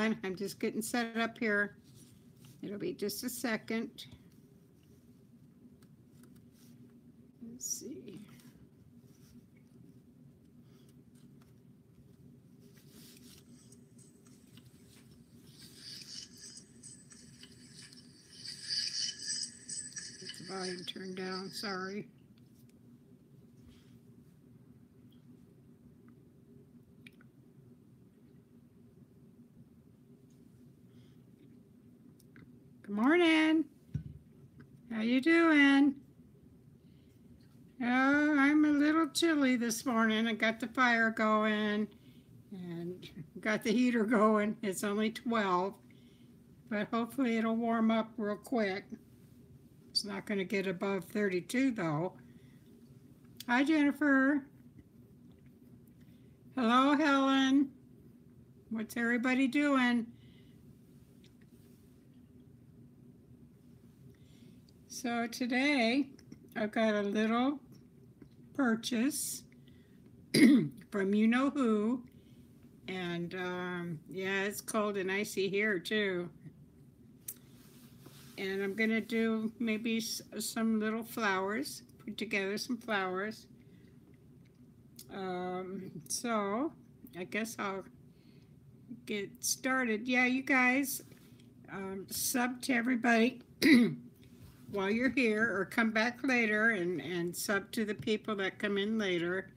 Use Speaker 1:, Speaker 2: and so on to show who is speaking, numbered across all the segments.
Speaker 1: I'm just getting set up here. It'll be just a second. Let's see. Get the volume turned down, sorry. Good morning. How you doing? Oh, I'm a little chilly this morning. I got the fire going and got the heater going. It's only 12, but hopefully it'll warm up real quick. It's not going to get above 32 though. Hi, Jennifer. Hello, Helen. What's everybody doing? So today I've got a little purchase from you know who, and yeah, it's cold and icy here too. And I'm gonna do maybe some little flowers, put together some flowers. So I guess I'll get started. Yeah, you guys, sub to everybody while you're here, or come back later and sub to the people that come in later.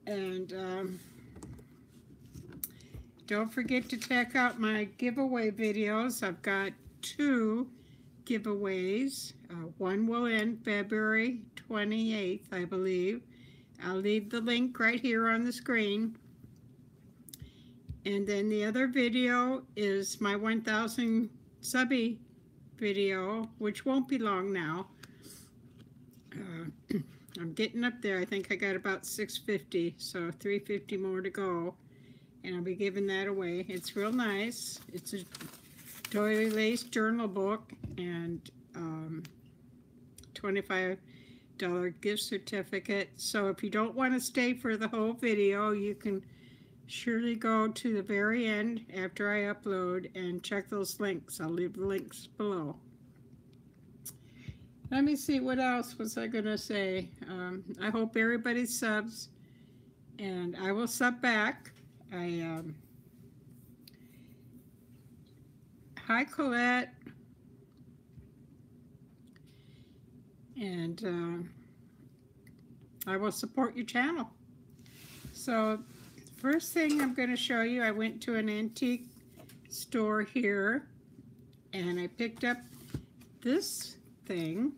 Speaker 1: And don't forget to check out my giveaway videos. I've got 2 giveaways. One will end February 28th, I believe. I'll leave the link right here on the screen. And then the other video is my 1000 subby video, which won't be long now. I'm getting up there. I think I got about 650, so 350 more to go, and I'll be giving that away. It's real nice. It's a doily lace journal book and $25 gift certificate. So if you don't want to stay for the whole video, you can surely go to the very end after I upload and check those links. I'll leave the links below. Let me see, what else was I gonna say? I hope everybody subs, and I will sub back. Hi Colette, and I will support your channel. So first thing I'm going to show you, I went to an antique store here and I picked up this thing.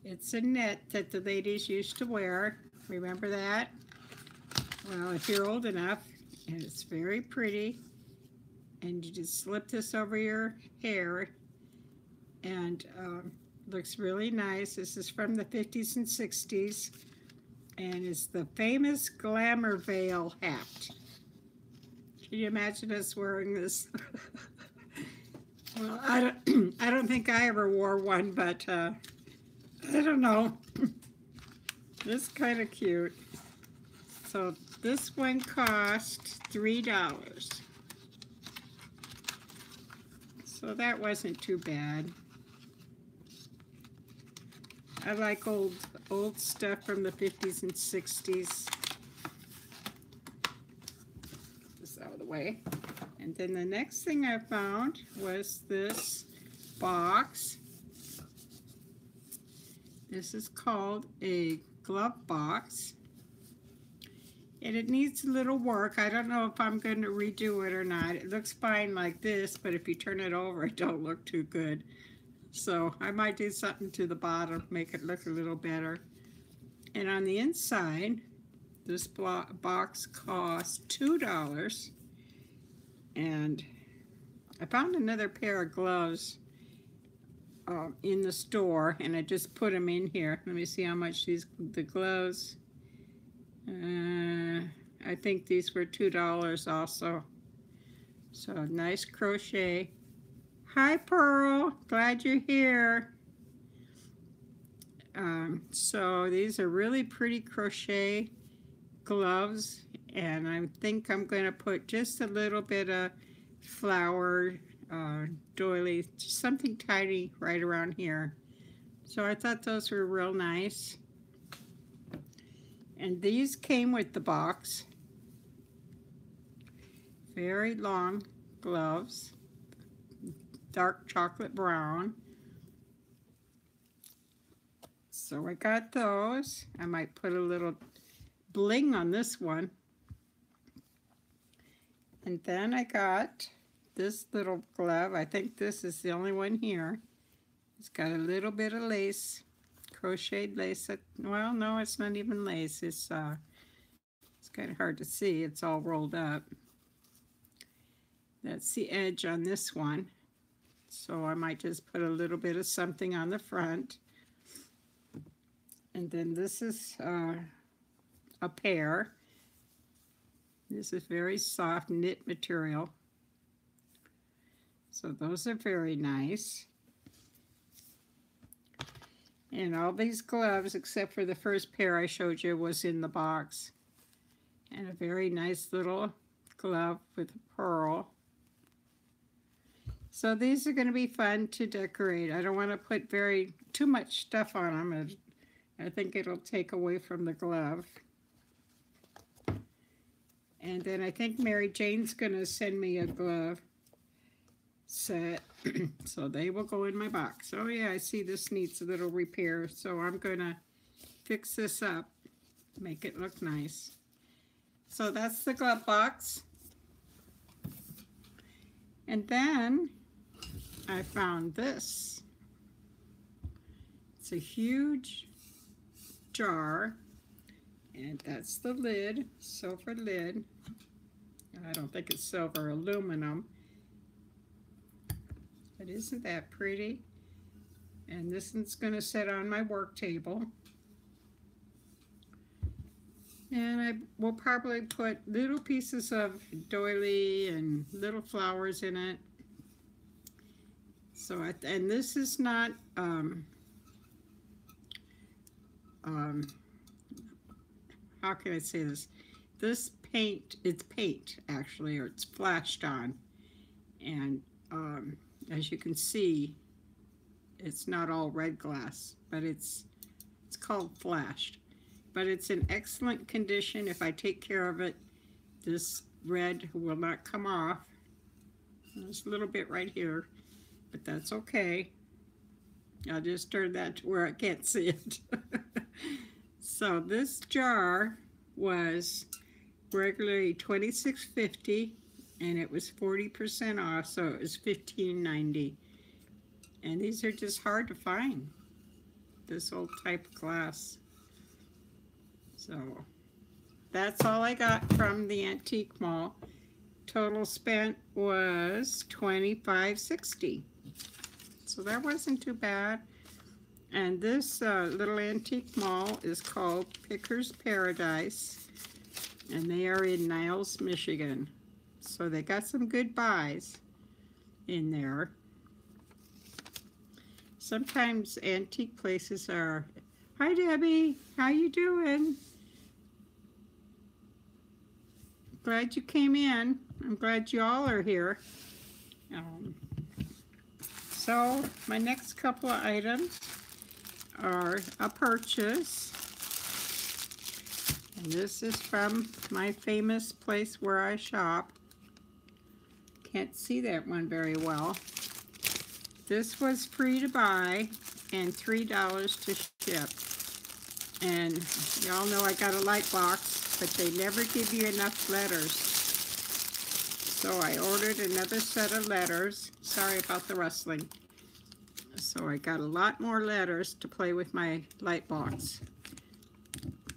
Speaker 1: It's a net that the ladies used to wear. Remember that? Well, if you're old enough, and it's very pretty, and you just slip this over your hair, and looks really nice. This is from the 50s and 60s. And it's the famous glamour veil hat. Can you imagine us wearing this? Well, I don't think I ever wore one, but I don't know. It's kind of cute. So this one cost $3. So that wasn't too bad. I like old stuff from the 50s and 60s. Get this out of the way. And then the next thing I found was this box. This is called a glove box. And it needs a little work. I don't know if I'm going to redo it or not. It looks fine like this, but if you turn it over, it don't look too good. So I might do something to the bottom, make it look a little better. And on the inside, this box costs $2. And I found another pair of gloves in the store, and I just put them in here. Let me see how much the gloves. I think these were $2 also. So nice crochet. Hi Pearl, glad you're here. So these are really pretty crochet gloves, and I think I'm going to put just a little bit of flower doily, just something tiny right around here. So I thought those were real nice. And these came with the box. Very long gloves, dark chocolate brown. So I got those. I might put a little bling on this one. And then I got this little glove. I think this is the only one here. It's got a little bit of lace, crocheted lace. Well, no, it's not even lace. It's kind of hard to see. It's all rolled up. That's the edge on this one. So I might just put a little bit of something on the front. And then this is a pear. This is very soft knit material. So those are very nice. And all these gloves, except for the first pair I showed you, was in the box. And a very nice little glove with a pearl. So these are going to be fun to decorate. I don't want to put too much stuff on them. I think it'll take away from the glove. And then I think Mary Jane's going to send me a glove set. So they will go in my box. Oh yeah, I see this needs a little repair. So I'm going to fix this up, make it look nice. So that's the glove box. And then I found this. It's a huge jar, and that's the lid, silver lid. I don't think it's silver, aluminum. But isn't that pretty? And this one's going to sit on my work table. And I will probably put little pieces of doily and little flowers in it. So, and this is not, how can I say this? This paint, it's paint actually, or it's flashed on. And as you can see, it's not all red glass, but it's called flashed. But it's in excellent condition. If I take care of it, this red will not come off. There's a little bit right here, but that's okay. I'll just turn that to where I can't see it. So this jar was regularly $26.50, and it was 40% off, so it was $15.90. And these are just hard to find, this old type of glass. So that's all I got from the antique mall. Total spent was $25.60. So that wasn't too bad. And this little antique mall is called Picker's Paradise, and they are in Niles, Michigan. So they got some good buys in there. Sometimes antique places are, hi Debbie, how you doing? Glad you came in. I'm glad you all are here. So my next couple of items are a purchase. And this is from my famous place where I shop. Can't see that one very well. This was free to buy and $3 to ship. And y'all know I got a light box, but they never give you enough letters. So I ordered another set of letters. Sorry about the rustling. So I got a lot more letters to play with my light box.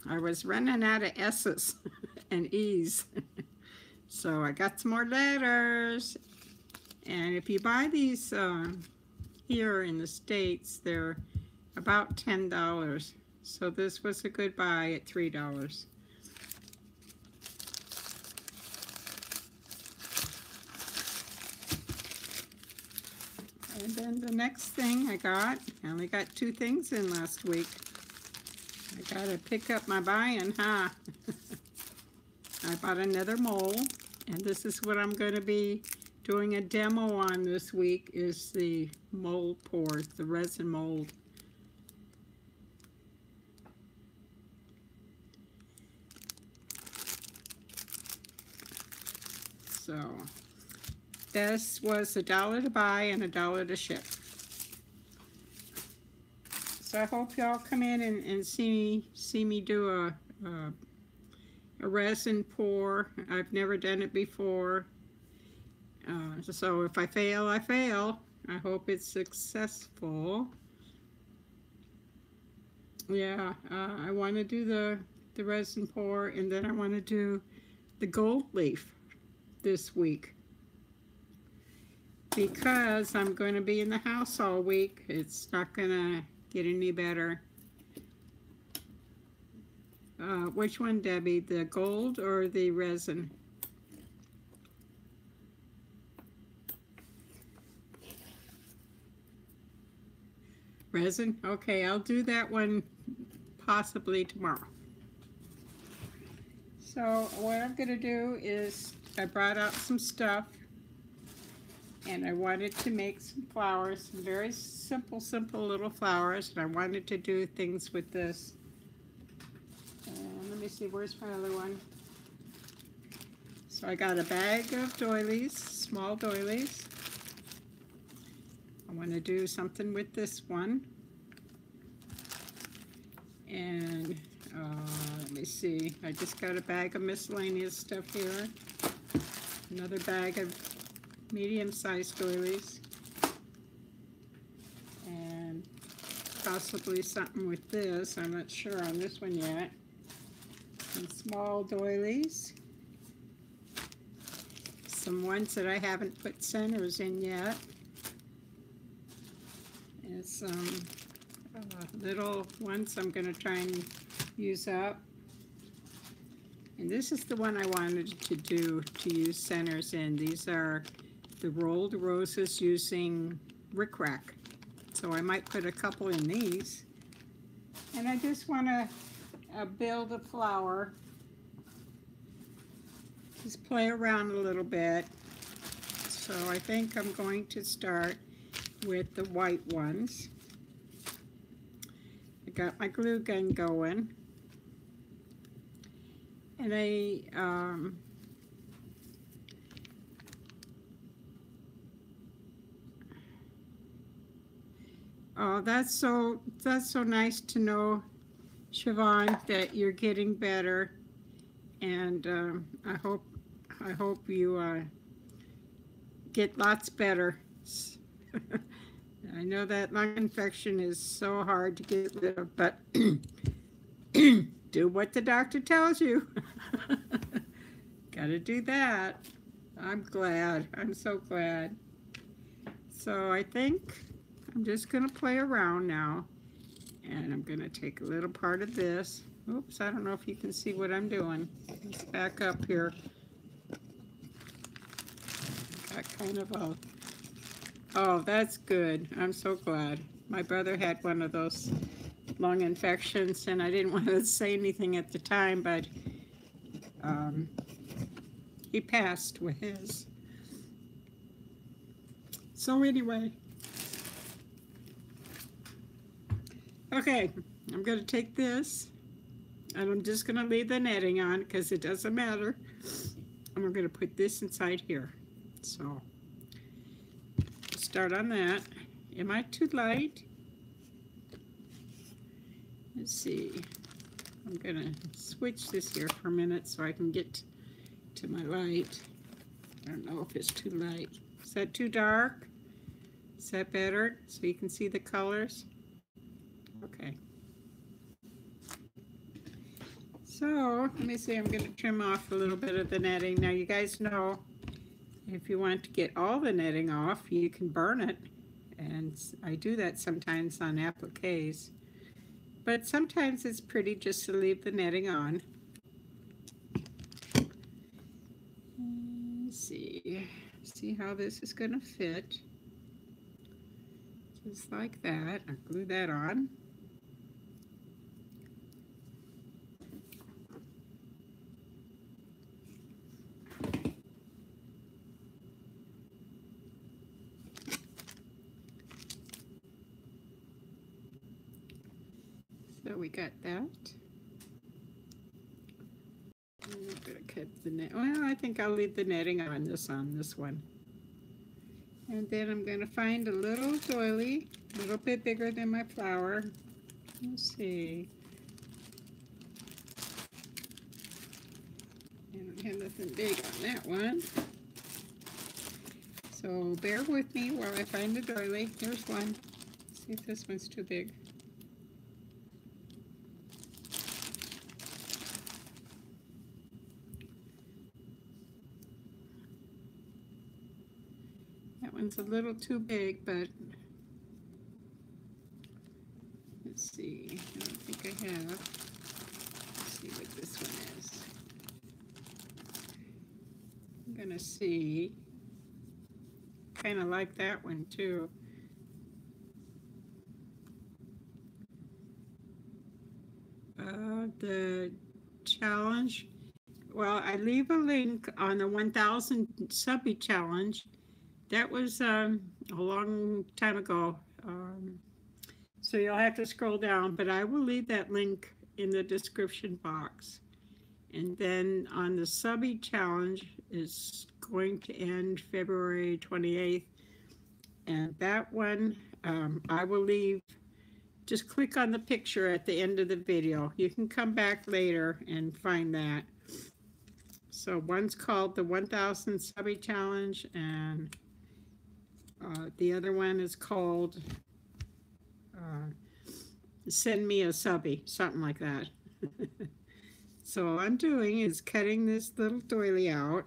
Speaker 1: I was running out of S's and E's. So I got some more letters. And if you buy these here in the States, they're about $10. So this was a good buy at $3. And then the next thing I only got 2 things in last week. I gotta pick up my buying, huh? I bought another mold, and this is what I'm going to be doing a demo on this week, is the mold pours, the resin mold. So this was $1 to buy and $1 to ship. So I hope y'all come in and see me do a resin pour. I've never done it before. So if I fail, I fail. I hope it's successful. Yeah, I want to do the resin pour, and then I want to do the gold leaf this week, because I'm going to be in the house all week. It's not going to get any better. Which one, Debbie? The gold or the resin? Resin? Okay, I'll do that one possibly tomorrow. So what I'm going to do is, I brought out some stuff, and I wanted to make some flowers, some very simple little flowers, and I wanted to do things with this. Let me see, where's my other one? So I got a bag of doilies, small doilies. I want to do something with this one. And let me see, I just got a bag of miscellaneous stuff here. Another bag of medium-sized doilies. And possibly something with this. I'm not sure on this one yet. Some small doilies. Some ones that I haven't put centers in yet. And some little ones I'm going to try and use up. And this is the one I wanted to use centers in. These are the rolled roses using rickrack. So I might put a couple in these. And I just want to build a flower. Just play around a little bit. So I think I'm going to start with the white ones. I got my glue gun going. And oh, that's so nice to know, Siobhan, that you're getting better, and I hope you get lots better. I know that lung infection is so hard to get rid of, but do what the doctor tells you. Gotta do that. I'm glad. I'm so glad. So I think I'm just gonna play around now, and I'm gonna take a little part of this. Oops, I don't know if you can see what I'm doing. Let's back up here. Got kind of a, oh, that's good. I'm so glad. My brother had one of those lung infections, and I didn't want to say anything at the time, but he passed with his. So anyway, okay, I'm going to take this, and I'm just going to leave the netting on because it doesn't matter. And we're going to put this inside here. So start on that. Am I too light? Let's see. I'm gonna switch this here for a minute so I can get to my light. I don't know if it's too light. Is that too dark? Is that better? So you can see the colors? Okay. So let me see, I'm gonna trim off a little bit of the netting. Now you guys know, if you want to get all the netting off, you can burn it. And I do that sometimes on appliques. But sometimes it's pretty just to leave the netting on. Let's see how this is going to fit. Just like that. I'll glue that on. we got that. I'm going to cut the net. Well, I think I'll leave the netting on this one. And then I'm going to find a little doily, a little bit bigger than my flower. Let's see. I don't have nothing big on that one. So bear with me while I find the doily. Here's one. Let's see if this one's too big. That one's a little too big, but let's see. I don't think I have. Let's see what this one is. I'm gonna see. Kind of like that one too. The challenge. Well, I leave a link on the 1000 subby challenge. That was a long time ago. So you'll have to scroll down, but I will leave that link in the description box. And then on the subby challenge is going to end February 28th. And that one, I will leave, just click on the picture at the end of the video. You can come back later and find that. So one's called the 1000 subby challenge, and the other one is called send me a subby, something like that. So all I'm doing is cutting this little doily out,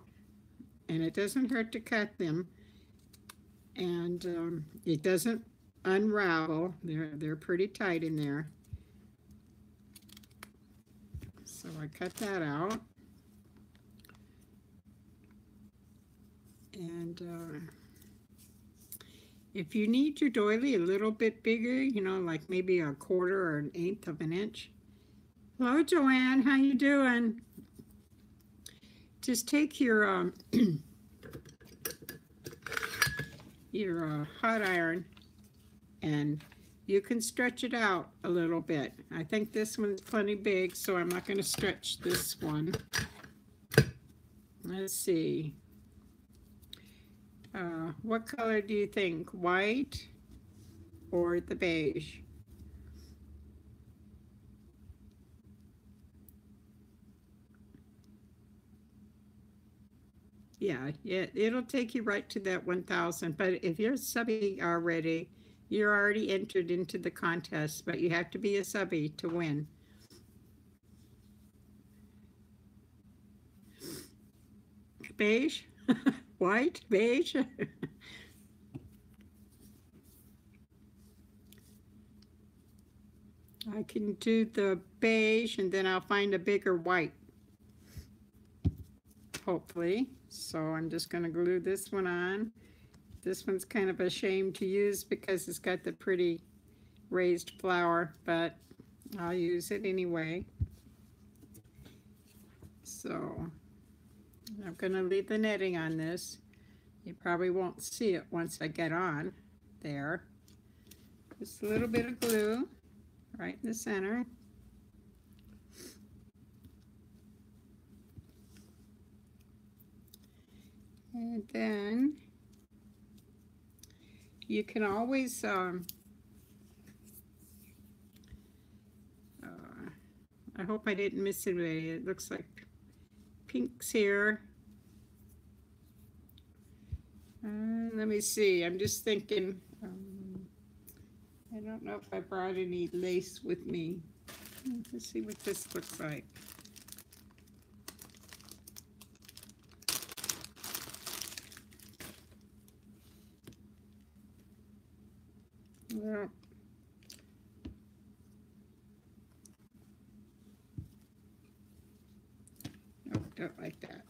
Speaker 1: and it doesn't hurt to cut them, and it doesn't unravel. They're pretty tight in there. So I cut that out, and if you need your doily a little bit bigger, you know, like maybe a quarter or an eighth of an inch. Hello, Joanne. How you doing? Just take your your hot iron, and you can stretch it out a little bit. I think this one's plenty big, so I'm not going to stretch this one. Let's see. What color do you think? White or the beige? Yeah, it'll take you right to that 1000. But if you're a subby already, you're already entered into the contest, but you have to be a subby to win. Beige? White? Beige? I can do the beige, and then I'll find a bigger white, hopefully. So I'm just going to glue this one on. This one's kind of a shame to use because it's got the pretty raised flower, but I'll use it anyway. So I'm going to leave the netting on this. You probably won't see it once I get on there. Just a little bit of glue right in the center. And then you can always I hope I didn't miss it. It looks like pinks here. Let me see. I'm just thinking. I don't know if I brought any lace with me. Let's see what this looks like. Well, no, don't like that.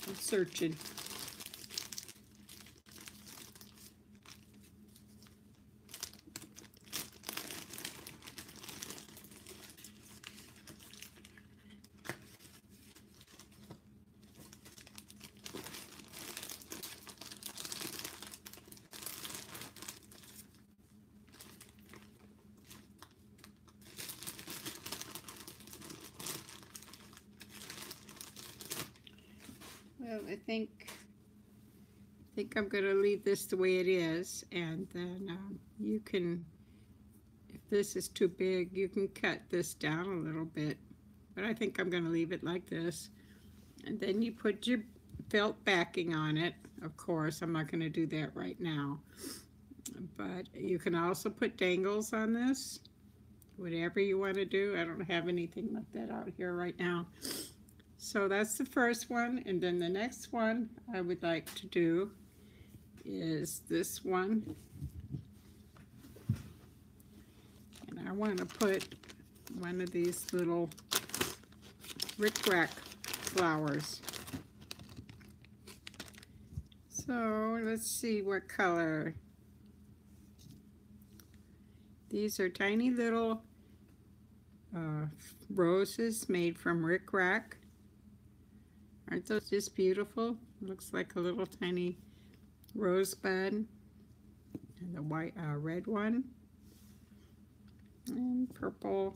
Speaker 1: I'm searching. Well, I think I'm going to leave this the way it is, and then you can, if this is too big, you can cut this down a little bit. But I think I'm going to leave it like this. And then you put your felt backing on it. Of course, I'm not going to do that right now. But you can also put dangles on this. Whatever you want to do. I don't have anything like that out here right now. So that's the first one. And then the next one I would like to do is this one. And I want to put one of these little rickrack flowers. So let's see what color. These are tiny little roses made from rickrack. Aren't those just beautiful? Looks like a little tiny rosebud. And the white, red one. And purple.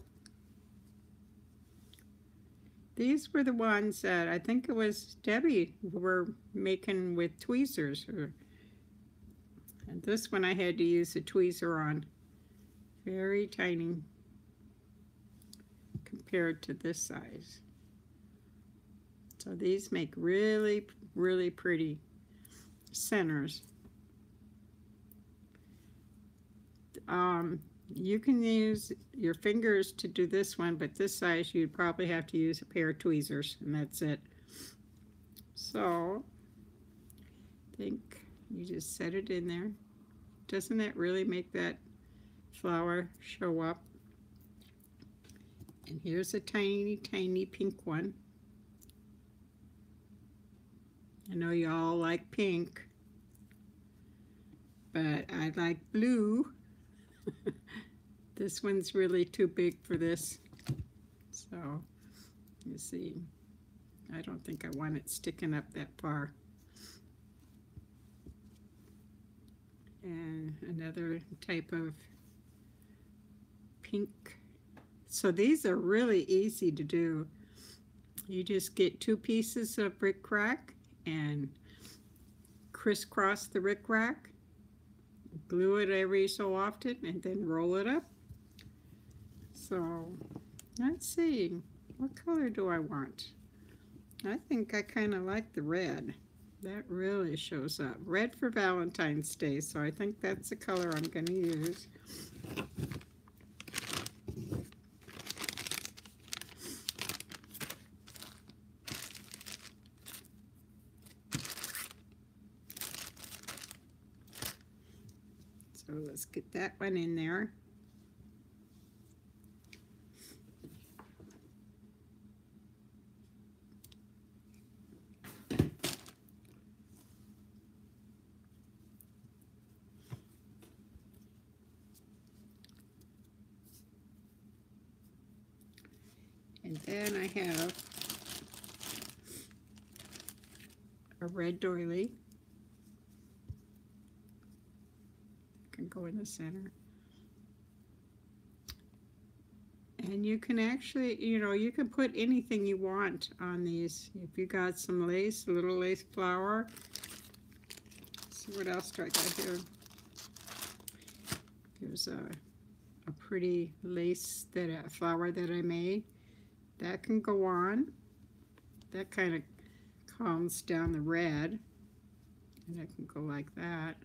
Speaker 1: These were the ones that I think it was Debbie were making with tweezers. And this one I had to use a tweezer on. Very tiny compared to this size. So these make really, really pretty centers. You can use your fingers to do this one, but this size you'd probably have to use a pair of tweezers, and that's it. So I think you just set it in there. Doesn't that really make that flower show up? And here's a tiny, tiny pink one. I know you all like pink, but I like blue. This one's really too big for this. So, you see, I don't think I want it sticking up that far. And another type of pink. So these are really easy to do. You just get 2 pieces of rickrack and crisscross the rickrack, glue it every so often, and then roll it up. So let's see, what color do I want? I think I kind of like the red. That really shows up. Red for Valentine's Day, so I think that's the color I'm going to use. So let's get that one in there. And then I have a red doily. Can go in the center. And you can actually, you can put anything you want on these. If you got some lace, a little lace flower. Let's see what else do I got here. Here's a pretty lace flower that I made. That can go on. That kind of calms down the red. And it can go like that.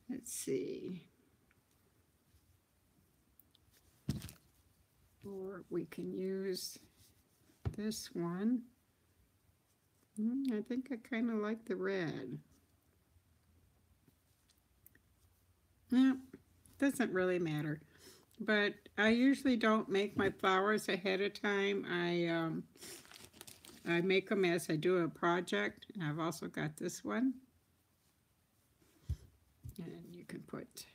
Speaker 1: Let's see. Or we can use this one. I think I kind of like the red. Doesn't really matter. But I usually don't make my flowers ahead of time. I make them as I do a project. And I've also got this one. And you can put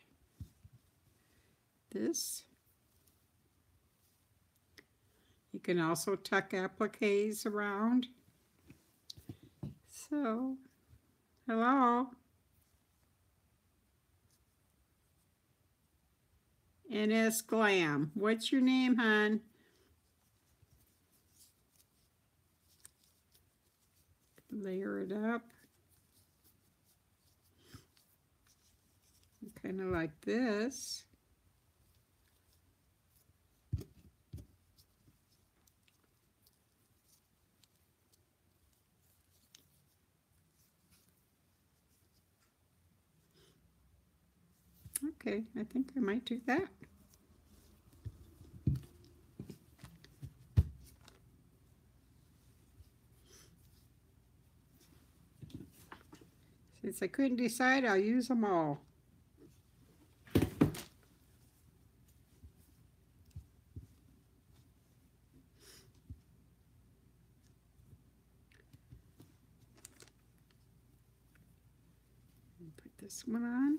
Speaker 1: this. You can also tuck appliques around. So, hello. And it's Glam. What's your name, hon? Layer it up. Kind of like this. Okay, I think I might do that. Since I couldn't decide, I'll use them all. Put this one on.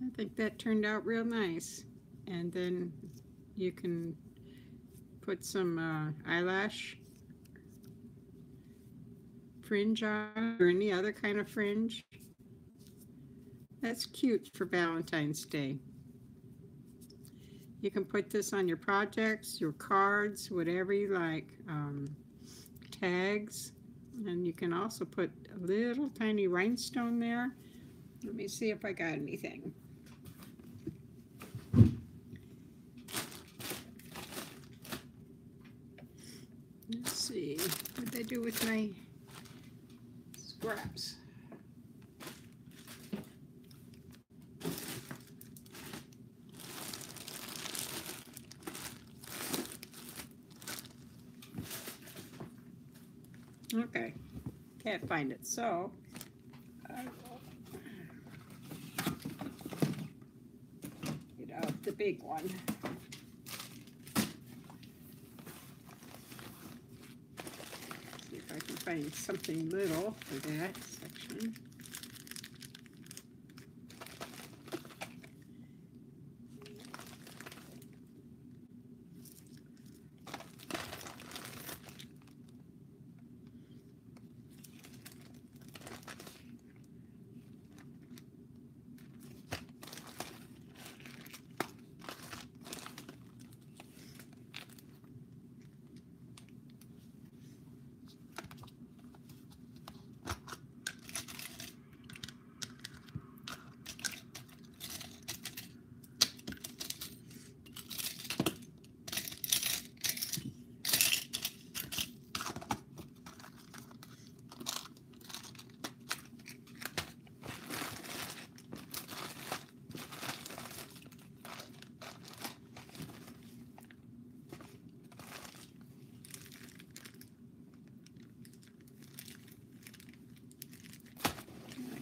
Speaker 1: I think that turned out real nice. And then you can put some eyelash fringe on or any other kind of fringe. That's cute for Valentine's Day. You can put this on your projects, your cards, whatever you like, tags. And you can also put a little tiny rhinestone there. Let me see if I got anything. Let's see, what did I do with my scraps? Okay, can't find it, so I will get out the big one. See if I can find something little for that section.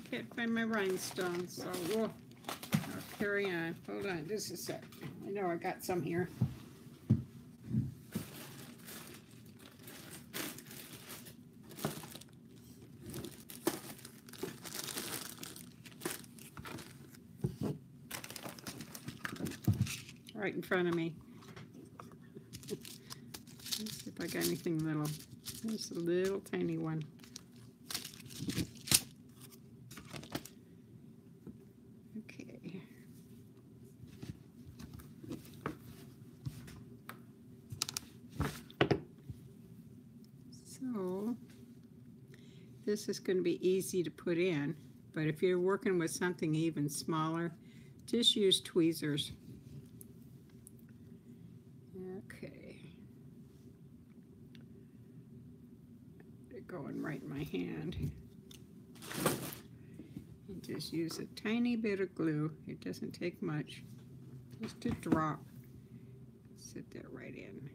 Speaker 1: Can't find my rhinestones, so I'll carry on. Hold on just a sec. I know I got some here. Right in front of me. Let's see if I got anything little. There's a little tiny one. Okay. So this is going to be easy to put in, but if you're working with something even smaller, just use tweezers. Okay. Going right in my hand. And just use a tiny bit of glue. It doesn't take much. Just a drop. Sit that right in.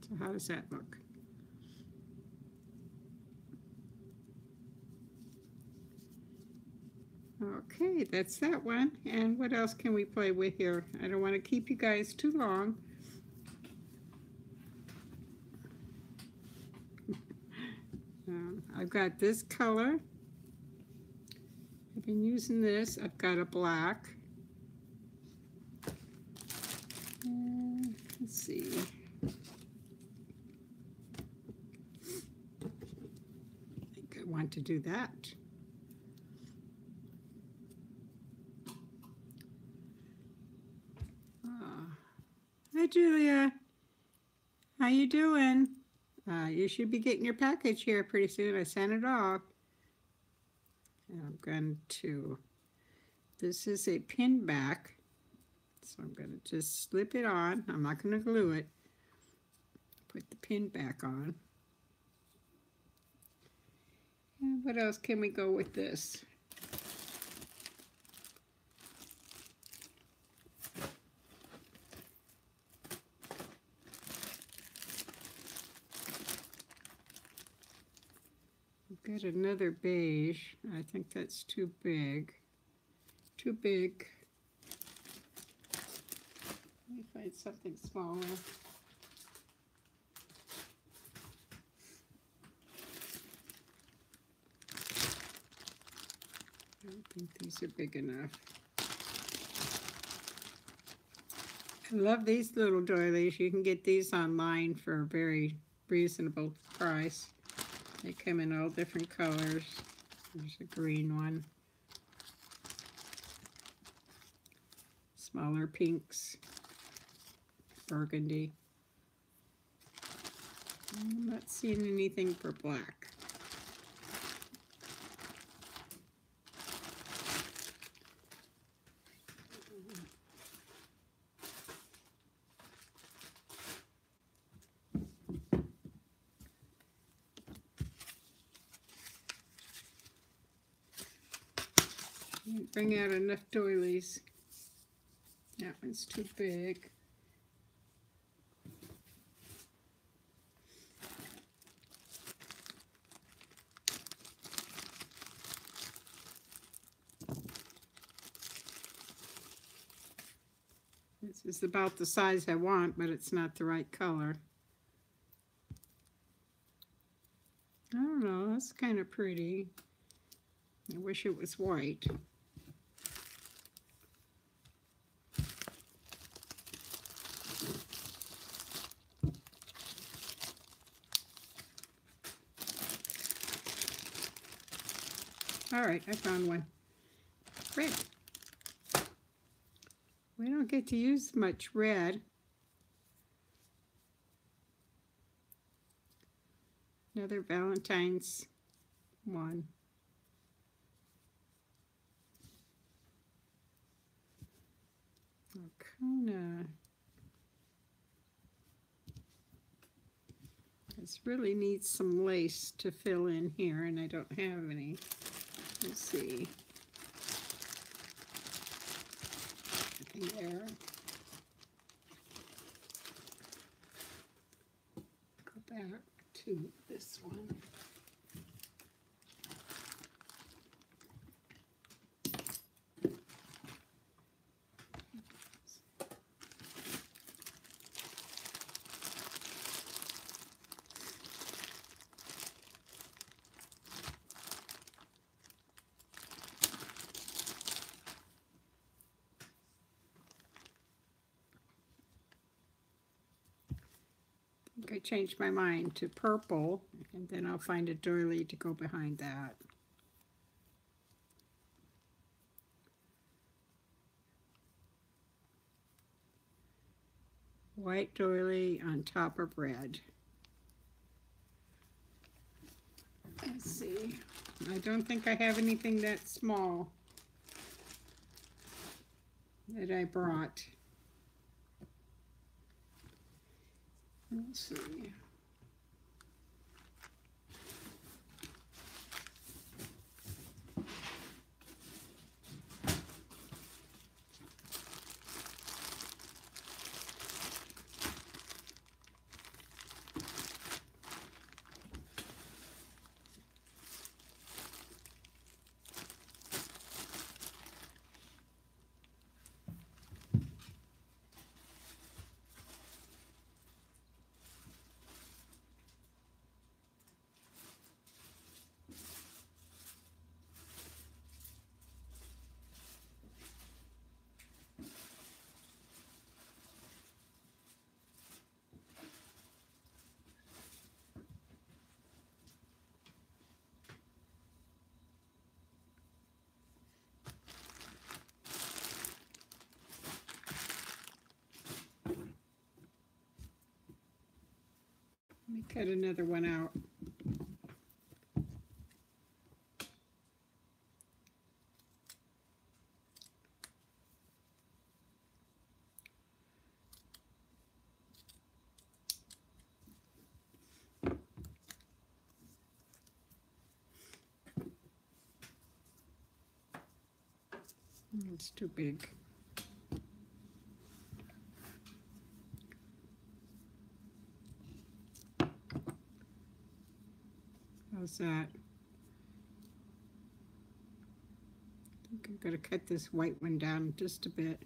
Speaker 1: So how does that look? Okay, that's that one. And what else can we play with here? I don't want to keep you guys too long. I've got this color. I've been using this. I've got a black. And let's see. I think I want to do that. Hi, Julia. How you doing? You should be getting your package here pretty soon. I sent it off. And I'm going to, this is a pin back. So I'm going to just slip it on. I'm not going to glue it. Put the pin back on. And what else can we go with this? I've got another beige. I think that's too big. Too big. Let me find something smaller. I don't think these are big enough. I love these little doilies. You can get these online for a very reasonable price. They come in all different colors. There's a green one. Smaller pinks. Burgundy. I'm not seeing anything for black. Didn't bring out enough doilies. That one's too big. This is about the size I want, but it's not the right color. I don't know, that's kind of pretty. I wish it was white. All right, I found one. Red. We don't get to use much red. Another Valentine's one. Kinda. This really needs some lace to fill in here, and I don't have any. Let's see. Nothing there. Go back to this one. I changed my mind to purple, and then I'll find a doily to go behind that. White doily on top of red. Let's see. I don't think I have anything that small that I brought. Let's see. Let me cut another one out. It's too big. How's that? I think I'm going to cut this white one down just a bit.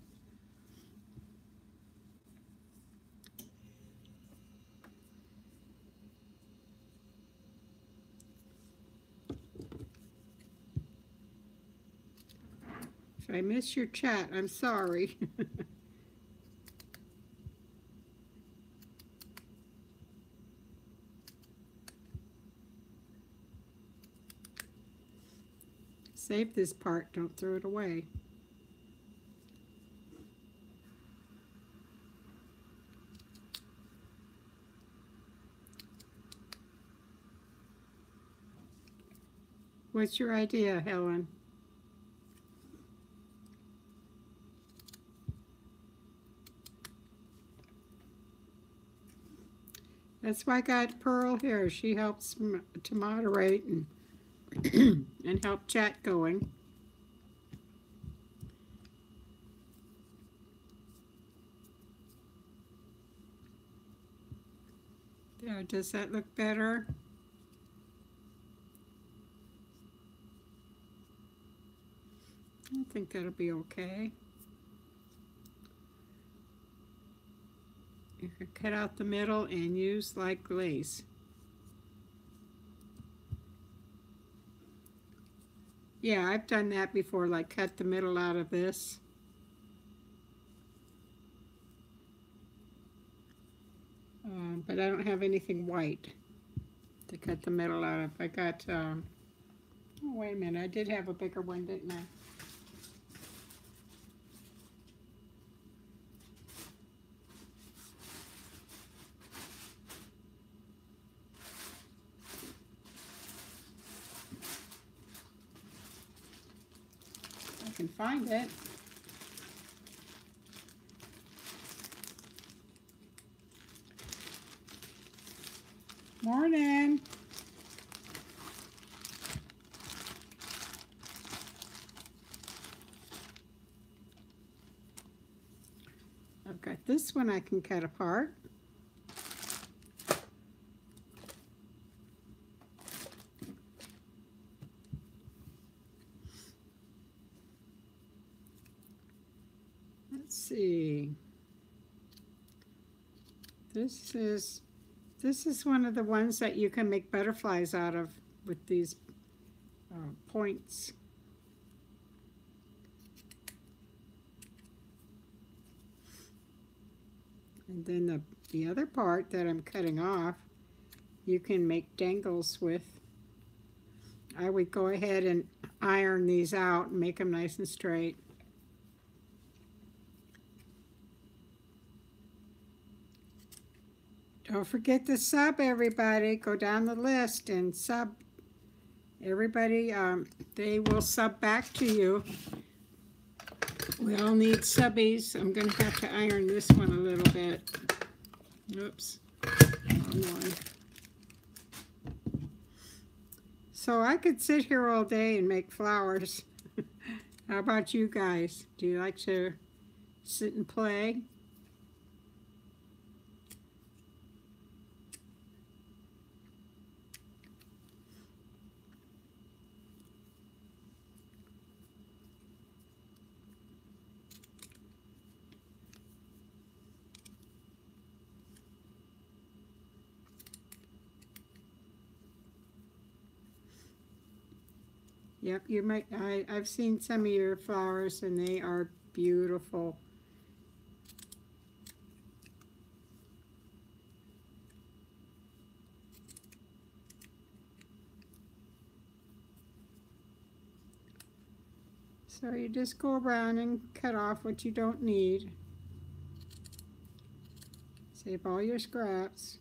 Speaker 1: If I miss your chat, I'm sorry. Save this part, don't throw it away. What's your idea, Helen? That's why I got Pearl here. She helps to moderate and and help chat going. There, does that look better? I think that'll be okay. You can cut out the middle and use like lace. Yeah, I've done that before, like cut the middle out of this. But I don't have anything white to cut the middle out of. I got, oh wait a minute, I did have a bigger one, didn't I? I can find it. Morning. I've got this one I can cut apart. Let's see. This is one of the ones that you can make butterflies out of with these points. And then the other part that I'm cutting off, you can make dangles with. I would go ahead and iron these out and make them nice and straight. Don't forget to sub, everybody. Go down the list and sub. Everybody, they will sub back to you. We all need subbies. I'm going to have to iron this one a little bit. Oops. Wrong one. So I could sit here all day and make flowers. How about you guys? Do you like to sit and play? Yep, you might. I've seen some of your flowers and they are beautiful. So you just go around and cut off what you don't need. Save all your scraps.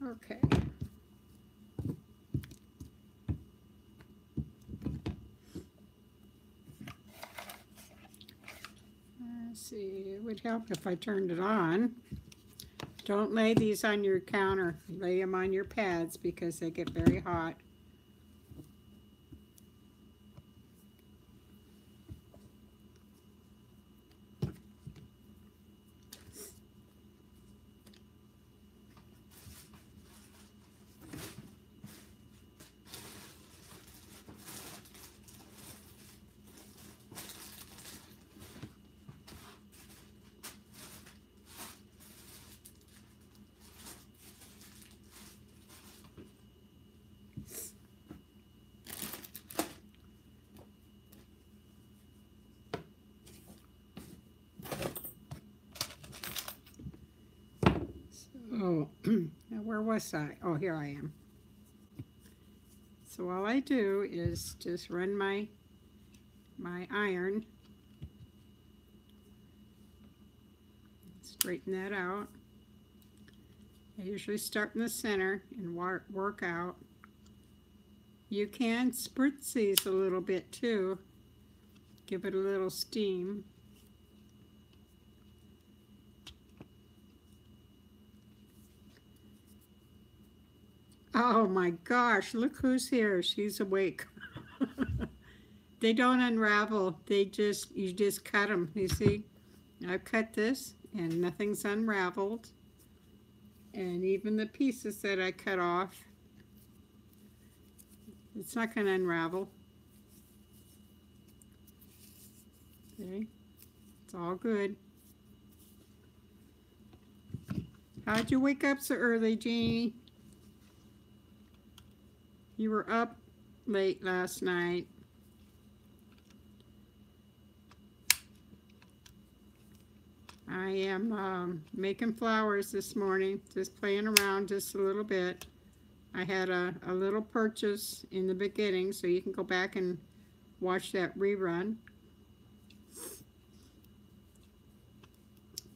Speaker 1: Okay. Let's see, it would help if I turned it on. Don't lay these on your counter. Lay them on your pads because they get very hot. Oh, now where was I? Oh, here I am. So all I do is just run my iron, straighten that out. I usually start in the center and work out. You can spritz these a little bit too. Give it a little steam. Oh my gosh, look who's here. She's awake. They don't unravel. You just cut them. You see, I've cut this and nothing's unraveled. And even the pieces that I cut off, it's not going to unravel. Okay, it's all good. How'd you wake up so early, Jeannie? You were up late last night. I am making flowers this morning, just playing around just a little bit. I had a little purchase in the beginning, so you can go back and watch that rerun.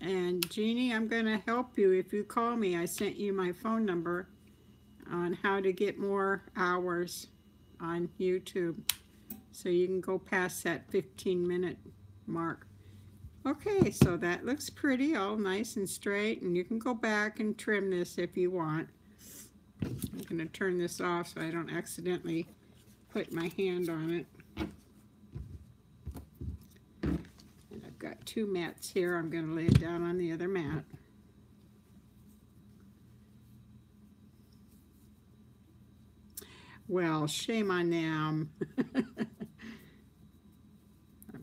Speaker 1: And Jeannie, I'm going to help you if you call me. I sent you my phone number on how to get more hours on YouTube, so you can go past that 15-minute mark. Okay, so that looks pretty, all nice and straight, and you can go back and trim this if you want. I'm going to turn this off so I don't accidentally put my hand on it. And I've got two mats here. I'm going to lay it down on the other mat. Well, shame on them. I'm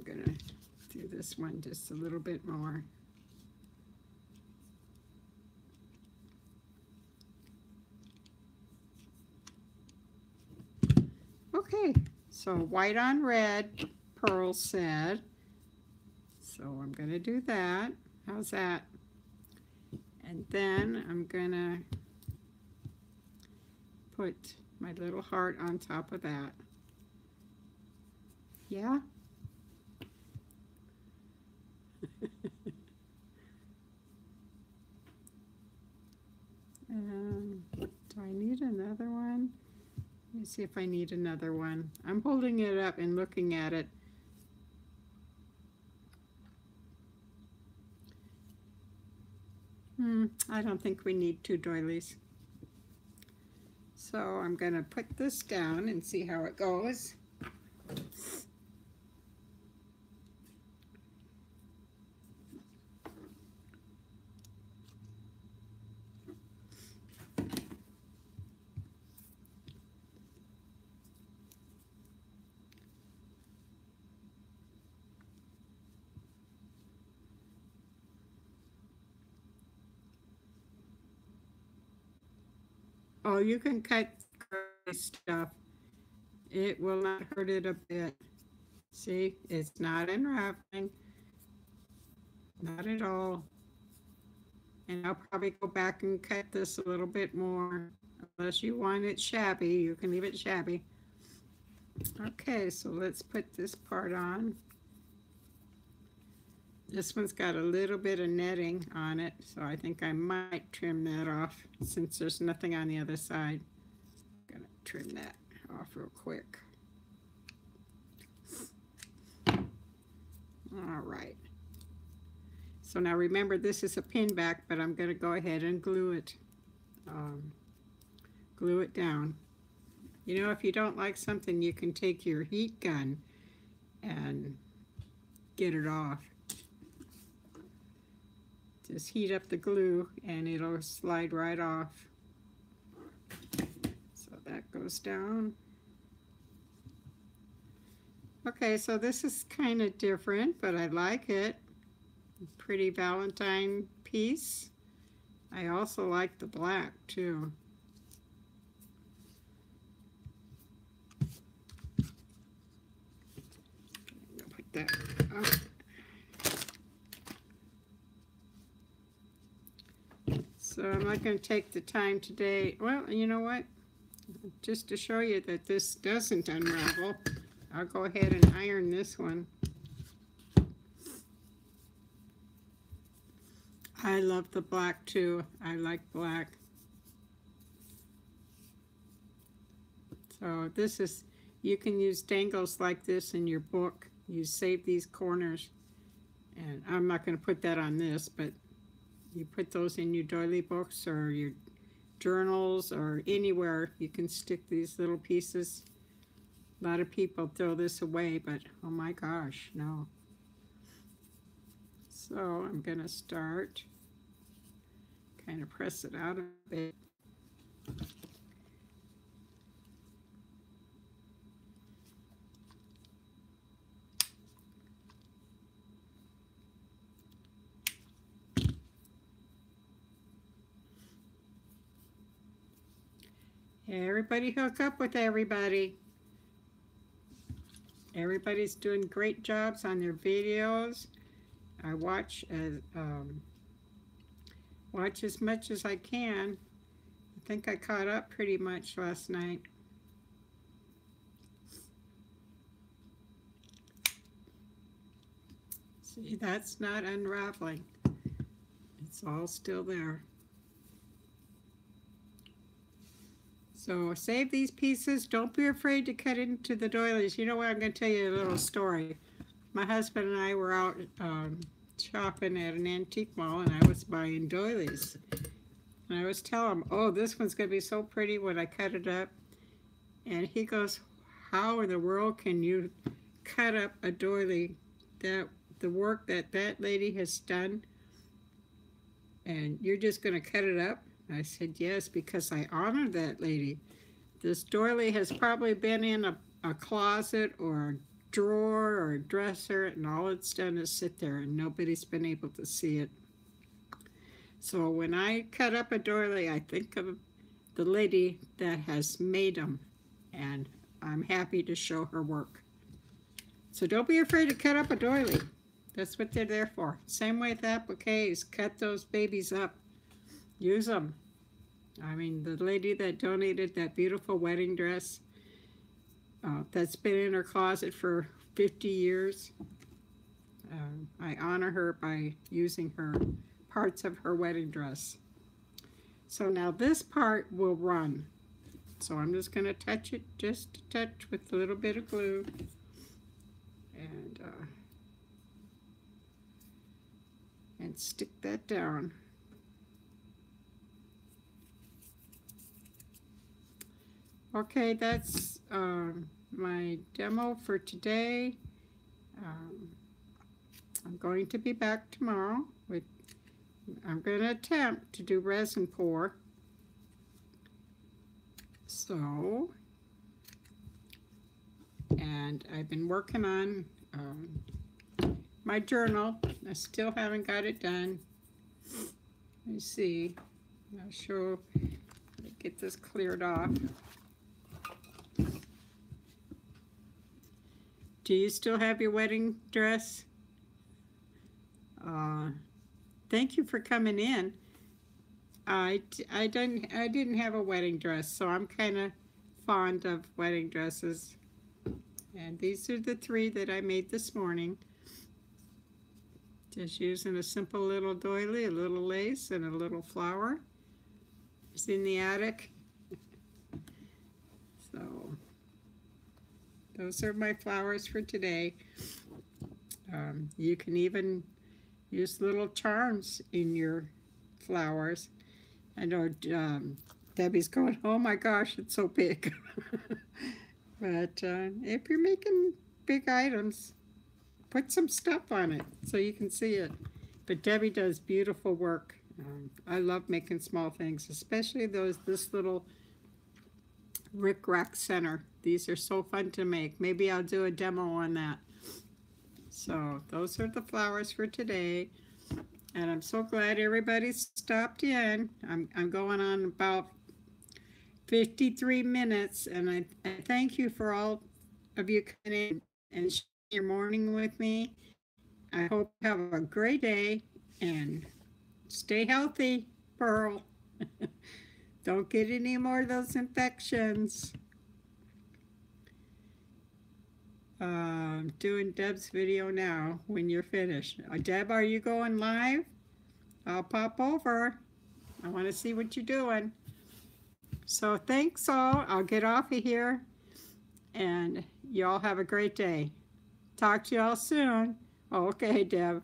Speaker 1: going to do this one just a little bit more. Okay, so white on red, Pearl said. So I'm going to do that. How's that? And then I'm going to put my little heart on top of that. Yeah? Do I need another one? Let me see if I need another one. I'm holding it up and looking at it. I don't think we need two doilies. So I'm going to put this down and see how it goes. Oh, you can cut stuff. It will not hurt it a bit. See, it's not unraveling. Not at all. And I'll probably go back and cut this a little bit more. Unless you want it shabby, you can leave it shabby. Okay, so let's put this part on. This one's got a little bit of netting on it, so I think I might trim that off since there's nothing on the other side. I'm gonna trim that off real quick. All right. So now remember, this is a pin back, but I'm gonna go ahead and glue it down. You know, if you don't like something, you can take your heat gun and get it off. Just heat up the glue and it'll slide right off. So that goes down. Okay, so this is kind of different, but I like it. Pretty Valentine piece. I also like the black too. Put that up. So I'm not going to take the time today. Well, you know what? Just to show you that this doesn't unravel, I'll go ahead and iron this one. I love the black too. I like black. So this is, you can use dangles like this in your book. You save these corners. And I'm not going to put that on this, but you put those in your doily books or your journals or anywhere. You can stick these little pieces. A lot of people throw this away, but oh my gosh, no. So I'm going to start, kind of press it out a bit. Everybody hook up with everybody. Everybody's doing great jobs on their videos. I watch as much as I can. I think I caught up pretty much last night. See, that's not unraveling. It's all still there. So save these pieces. Don't be afraid to cut into the doilies. You know what? I'm going to tell you a little story. My husband and I were out shopping at an antique mall, and I was buying doilies. And I was telling him, oh, this one's going to be so pretty when I cut it up. And he goes, how in the world can you cut up a doily? That the work that that lady has done, and you're just going to cut it up? I said, yes, because I honor that lady. This doily has probably been in a closet or a drawer or a dresser, and all it's done is sit there, and nobody's been able to see it. So when I cut up a doily, I think of the lady that has made them, and I'm happy to show her work. So don't be afraid to cut up a doily. That's what they're there for. Same way with appliques. Cut those babies up. Use them. I mean, the lady that donated that beautiful wedding dress that's been in her closet for 50 years, I honor her by using her parts of her wedding dress. So now this part will run. So I'm just going to touch it, just a touch with a little bit of glue. And stick that down. Okay, that's my demo for today. I'm going to be back tomorrow with, I'm going to attempt to do resin pour. So, and I've been working on my journal. I still haven't got it done. Let me see. I'll show, let me get this cleared off. Do you still have your wedding dress? Thank you for coming in. I didn't have a wedding dress, so I'm kind of fond of wedding dresses. And these are the 3 that I made this morning. Just using a simple little doily, a little lace, and a little flower. It's in the attic. So those are my flowers for today. You can even use little charms in your flowers. I know Debbie's going, oh my gosh, it's so big. But if you're making big items, put some stuff on it so you can see it. But Debbie does beautiful work. I love making small things, especially this little Rick Rack Center. These are so fun to make. Maybe I'll do a demo on that. So those are the flowers for today. And I'm so glad everybody stopped in. I'm going on about 53 minutes, and I thank you for all of you coming in and sharing your morning with me. I hope you have a great day and stay healthy, Pearl. Don't get any more of those infections. I'm doing Deb's video now when you're finished. Deb, are you going live? I'll pop over. I want to see what you're doing. So thanks all. I'll get off of here. And y'all have a great day. Talk to y'all soon. Okay, Deb.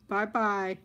Speaker 1: Bye-bye.